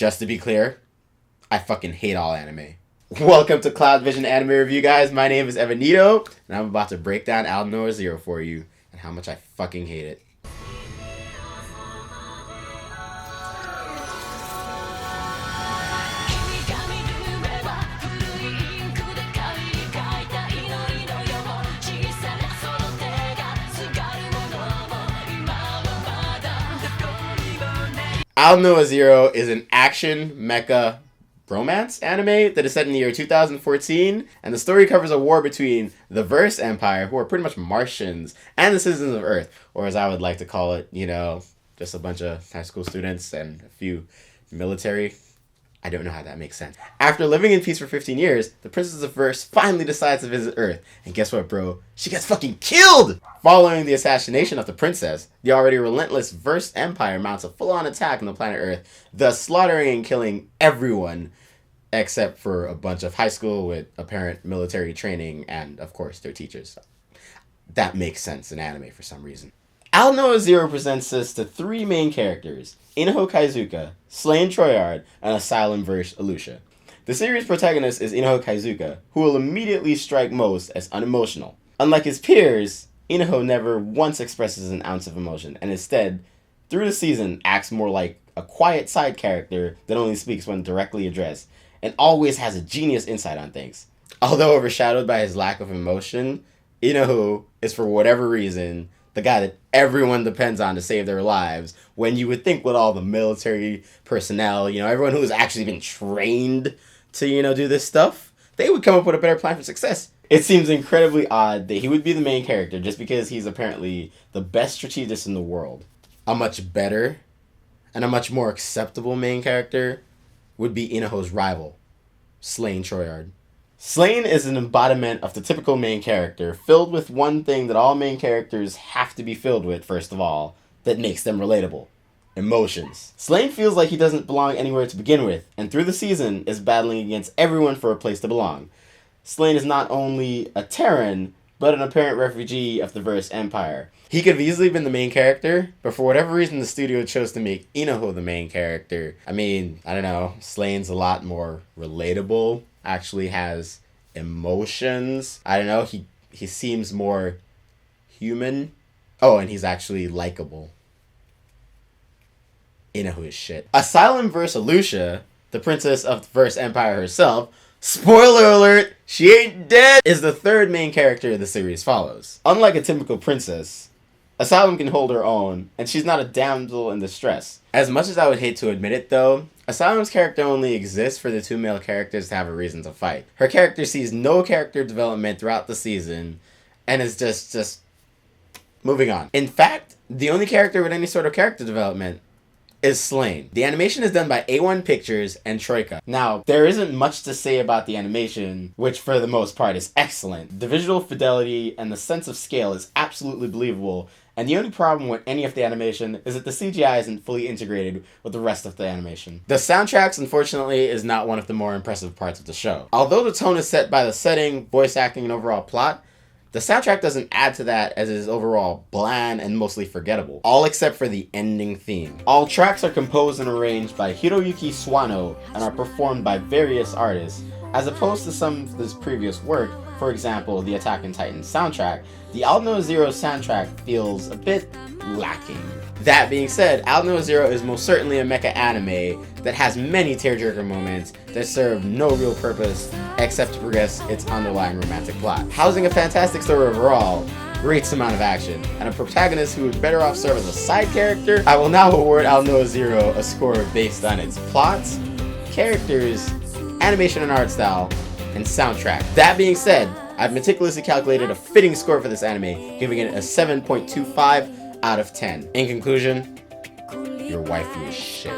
Just to be clear, I fucking hate all anime. Welcome to Cloud Vision Anime Review, guys. My name is Evanito, and I'm about to break down Aldnoah.Zero for you and how much I fucking hate it. Aldnoah.Zero is an action mecha romance anime that is set in the year 2014, and the story covers a war between the Verse Empire, who are pretty much Martians, and the citizens of Earth, or as I would like to call it, just a bunch of high school students and a few military. I don't know how that makes sense. After living in peace for 15 years, the Princess of Verse finally decides to visit Earth. And guess what, bro? She gets fucking killed! Following the assassination of the princess, the already relentless Verse Empire mounts a full-on attack on the planet Earth, thus slaughtering and killing everyone, except for a bunch of high school with apparent military training and, of course, their teachers. That makes sense in anime for some reason. Aldnoah.Zero presents us to three main characters: Inoho Kaizuka, Slain Troyard, and Asylum Verse Alusha. The series protagonist is Inoho Kaizuka, who will immediately strike most as unemotional. Unlike his peers, Inoho never once expresses an ounce of emotion, and instead, through the season, acts more like a quiet side character that only speaks when directly addressed, and always has a genius insight on things. Although overshadowed by his lack of emotion, Inoho is, for whatever reason, the guy that everyone depends on to save their lives, when you would think with all the military personnel, everyone who's actually been trained to, do this stuff, they would come up with a better plan for success. It seems incredibly odd that he would be the main character just because he's apparently the best strategist in the world. A much better and a much more acceptable main character would be Inoho's rival, Slain Troyard. Slain is an embodiment of the typical main character, filled with one thing that all main characters have to be filled with, first of all, that makes them relatable: emotions. Slain feels like he doesn't belong anywhere to begin with, and through the season is battling against everyone for a place to belong. Slain is not only a Terran, but an apparent refugee of the Verse Empire. He could have easily been the main character, but for whatever reason the studio chose to make Inoho the main character. I don't know, Slain's a lot more relatable, actually has emotions. He seems more human. Oh, and he's actually likable. Inoho is shit. Asylum Verse Alusha, the princess of the Verse Empire herself, spoiler alert, she ain't dead, is the third main character the series follows. Unlike a typical princess, Asylum can hold her own, and she's not a damsel in distress. As much as I would hate to admit it, though, Asylum's character only exists for the two male characters to have a reason to fight. Her character sees no character development throughout the season, and is just moving on. In fact, the only character with any sort of character development is Slain. The animation is done by A1 Pictures and Troika. Now, there isn't much to say about the animation, which for the most part is excellent. The visual fidelity and the sense of scale is absolutely believable, and the only problem with any of the animation is that the CGI isn't fully integrated with the rest of the animation. The soundtracks, unfortunately, is not one of the more impressive parts of the show. Although the tone is set by the setting, voice acting, and overall plot, the soundtrack doesn't add to that, as it is overall bland and mostly forgettable, all except for the ending theme. All tracks are composed and arranged by Hiroyuki Swano and are performed by various artists. As opposed to some of his previous work, for example, the Attack on Titan soundtrack, the Aldnoah.Zero soundtrack feels a bit lacking. That being said, Aldnoah.Zero is most certainly a mecha anime that has many tearjerker moments that serve no real purpose except to progress its underlying romantic plot. Housing a fantastic story overall, great amount of action, and a protagonist who would better off serve as a side character, I will now award Aldnoah.Zero a score based on its plots, characters, animation and art style, and soundtrack. That being said, I've meticulously calculated a fitting score for this anime, giving it a 7.25 out of 10. In conclusion, your waifu is shit.